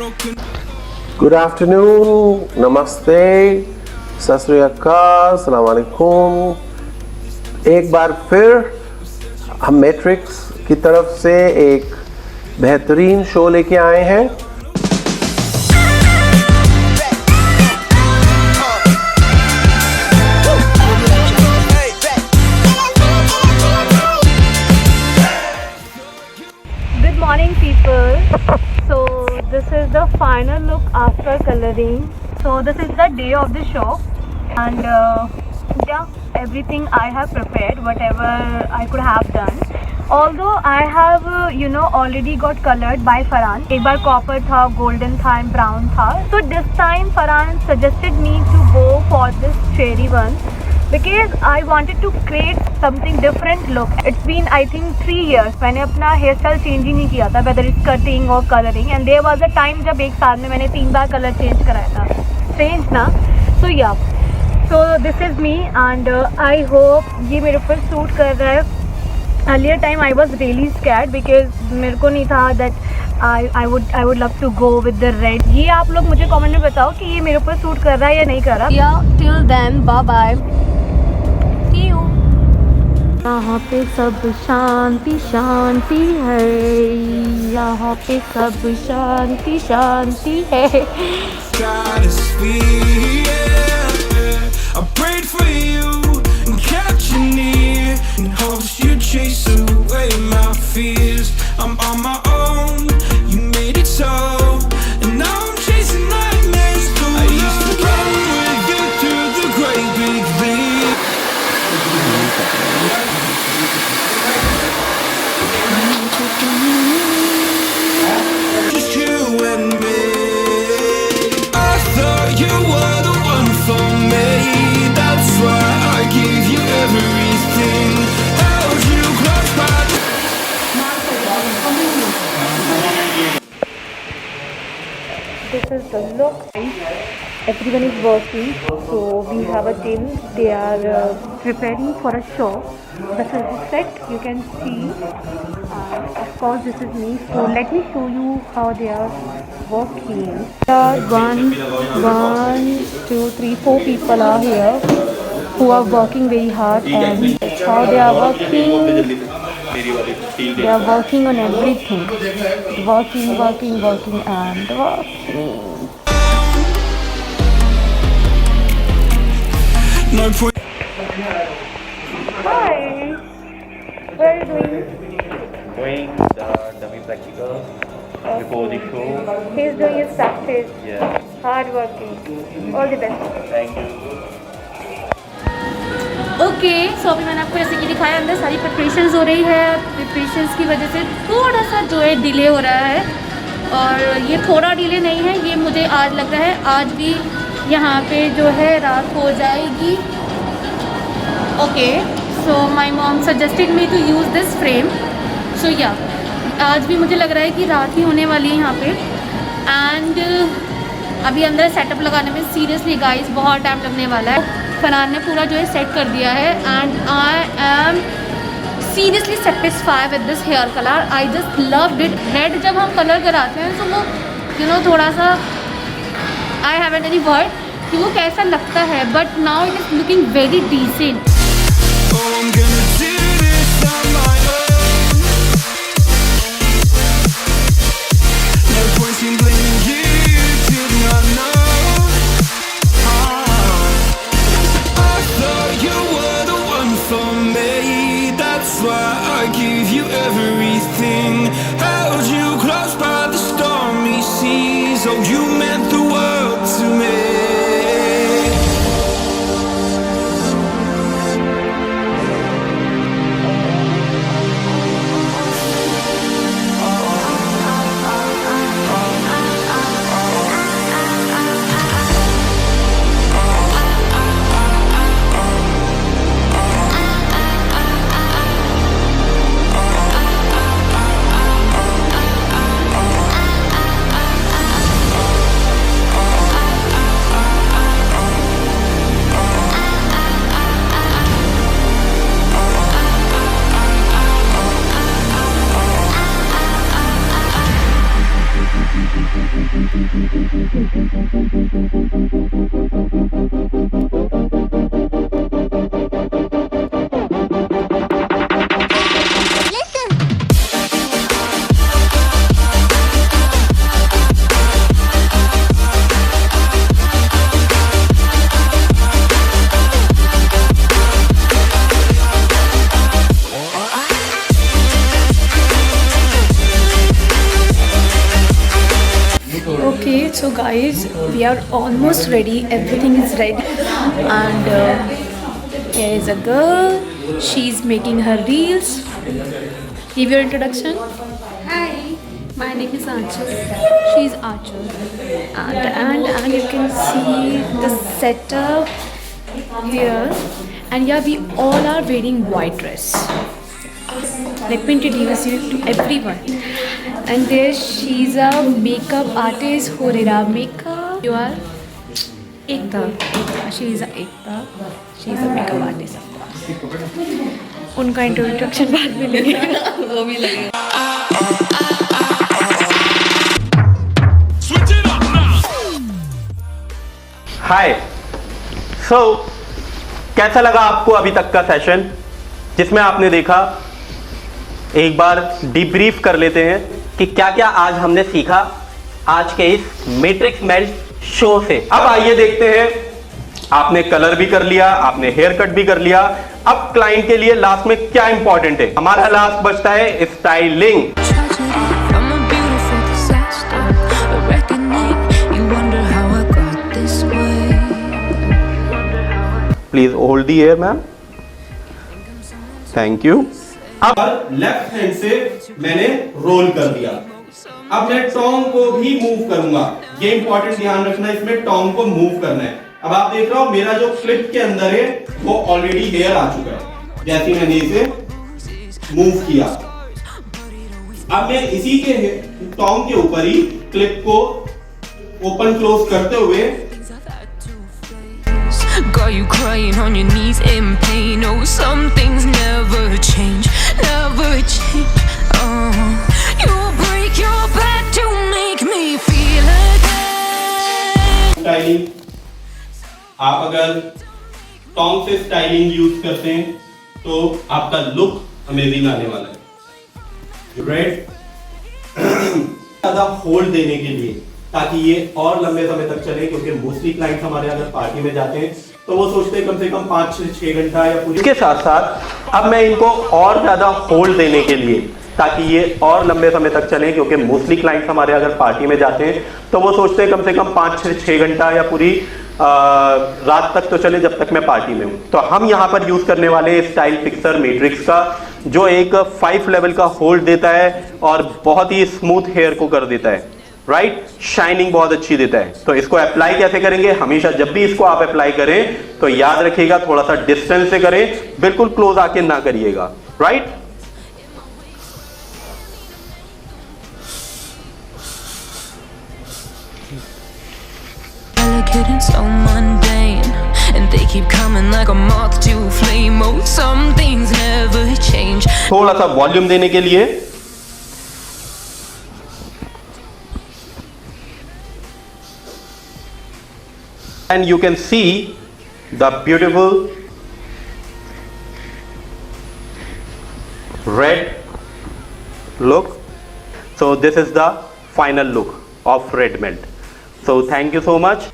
Good afternoon, नमस्ते, सत श्री अकाल, अस्सलाम वालेकुम। एक बार फिर हम मैट्रिक्स की तरफ से एक बेहतरीन शो लेके आए हैं। Good morning people. So this is the final look after coloring. So this is the day of the show and yeah, everything I have prepared, whatever I could have done. Although I have already got colored by Farhan. एक बार copper था, golden था and brown था. So this time Farhan suggested me to go for this cherry one because I wanted to create something different look. It's been I think 3 years मैंने अपना hair style change ही नहीं किया था, whether it's cutting or coloring, and there was a time जब एक साल में मैंने 3 बार कलर चेंज कराया था. Strange ना? So yeah, so this is me and I hope ये मेरे ऊपर सूट कर रहा है. Earlier time I was really scared because मेरे को नहीं था that I would love to go with the red. ये आप लोग मुझे कमेंट में बताओ कि ये मेरे ऊपर सूट कर रहा है या नहीं कर रहा. Yeah, till then, bye bye. यहाँ पे सब शांति शांति है, यहाँ पे सब शांति शांति है. I prayed for you and kept you near in hopes you'd chase away my fears. I'm on my own, you made it so, and now I'm chasing nightmares too. I used to run with you through the great big leap. Just you and me. I thought you were the one for me. That's why I gave you everything. Held you close by the This is the look. Everyone is working, so we have a team. They are preparing for a show. This is the set. You can see. Of course, this is me. So let me show you how they are working. One, two, three, 4 people are here who are working very hard, and that's how they are working. They are working on everything. Working, and working. no point. Hi. What are you doing? Doing the dummy practical before the show. He's doing his practice. Yeah. Hard working. All the best. Thank you. Okay, so अभी मैंने आपको जैसे कि दिखाया, अंदर सारी preparations हो रही है. प्रिपरेशंस की वजह से थोड़ा सा जो है डिले हो रहा है, और ये थोड़ा डिले नहीं है, ये मुझे आज लग रहा है आज भी यहाँ पे जो है रात हो जाएगी. Okay, so my mom suggested me to use this frame. So yeah आज भी मुझे लग रहा है कि रात ही होने वाली है यहाँ पे. एंड अभी अंदर सेटअप लगाने में सीरियसली गाइस बहुत टाइम लगने वाला है. फरहान ने पूरा जो है सेट कर दिया है, and I am seriously satisfy with this hair colour. I just loved it. Red जब हम कलर कराते हैं तो वो थोड़ा सा आई हैवंट एनी वर्ड कि वो कैसा लगता है, but now it is looking very decent. Oh, I'm gonna do this on my own. No point in blaming you, did not know. I thought you were the one for me. That's why I gave you everything. Held you close by the stormy seas. Oh, you meant the world to me. Okay, so guys, we are almost ready. Everything is ready, and here is a girl. She's making her reels. Give your introduction. Hi, my name is Aanchal. She's Aanchal, and you can see the setup here. And yeah, we all are wearing white dress. Let me introduce you to everyone. And there she's a makeup artist who did our makeup. You are Ekta. She is a Ekta. She is a makeup artist. उनका introduction बाद में लगेगा वो भी लगेगा. हाय. सो कैसा लगा आपको अभी तक का सेशन जिसमें आपने देखा? एक बार डीब्रीफ कर लेते हैं कि क्या क्या आज हमने सीखा आज के इस मैट्रिक्स मेल्ट शो से. अब आइए देखते हैं. आपने कलर भी कर लिया, आपने हेयर कट भी कर लिया. अब क्लाइंट के लिए लास्ट में क्या इंपॉर्टेंट है? हमारा लास्ट बचता है styling. Please hold the air ma'am. Thank you. अब लेफ्ट हैंड से मैंने रोल कर दिया. अब मैं टॉन्ग को भी मूव करूंगा. ये इंपॉर्टेंट ध्यान रखना, इसमें टॉन्ग को मूव करना है. अब आप देख रहे हो मेरा जो क्लिप के अंदर है वो ऑलरेडी हेयर आ चुका है जैसे मैंने इसे मूव किया. अब मैं इसी के टॉन्ग के ऊपर ही क्लिप को ओपन क्लोज करते हुए Got you crying on your knees in pain. Oh, some things never change, never change. Oh, you break your back to make me feel again. Styling. आप अगर टॉन्ग से styling use करते हैं तो आपका look amazing आने वाला है. राइट. ज्यादा होल्ड देने के लिए ताकि ये और लंबे समय तक चले, क्योंकि मोस्टली क्लाइंट्स हमारे अगर पार्टी में जाते हैं तो वो सोचते हैं कम से कम 5 से 6 घंटा या पूरी. इसके साथ साथ अब मैं इनको और ज्यादा होल्ड देने के लिए ताकि ये और लंबे समय तक चले, क्योंकि मोस्टली क्लाइंट्स हमारे अगर पार्टी में जाते हैं तो वो सोचते हैं कम से कम 5 से 6 घंटा या पूरी रात तक तो चले जब तक मैं पार्टी में हूं. तो हम यहां पर यूज करने वाले स्टाइल फिक्सर मैट्रिक्स का, जो एक 5 लेवल का होल्ड देता है और बहुत ही स्मूथ हेयर को कर देता है. राइट. शाइनिंग बहुत अच्छी देता है. तो इसको अप्लाई कैसे करेंगे? हमेशा जब भी इसको आप अप्लाई करें तो याद रखिएगा थोड़ा सा डिस्टेंस से करें, बिल्कुल क्लोज आके ना करिएगा. Right. And so mundane, and they keep coming like a moth to a flame. Oh, some things never change. थोड़ा सा वॉल्यूम देने के लिए and you can see the beautiful red look. So this is the final look of red melt. So thank you so much.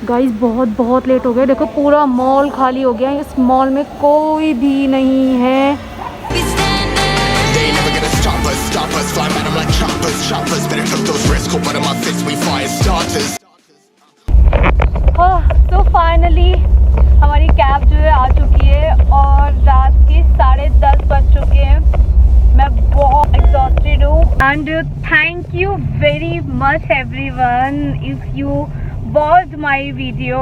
Guys बहुत late हो गया. देखो पूरा मॉल खाली हो गया. इस मॉल में कोई भी नहीं है. They ain't never gonna stop us, fly man, I'm like choppers, better took those risks, open up my fists, we fire starters. तो फाइनली हमारी कैब जो है आ चुकी है और and thank you very much everyone if you watched my video.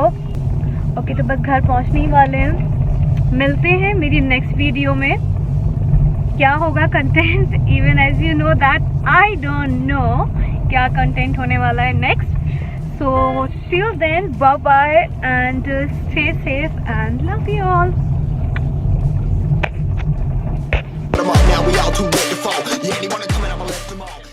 Okay तो बस घर पहुंचने ही वाले हैं, मिलते हैं मेरी नेक्स्ट वीडियो में. क्या होगा content, even as you know that I don't know क्या कंटेंट होने वाला है next. So till then, bye bye and stay safe and love you all. Now we all too late to fall. Yeah, anyone coming, I'ma lift them all.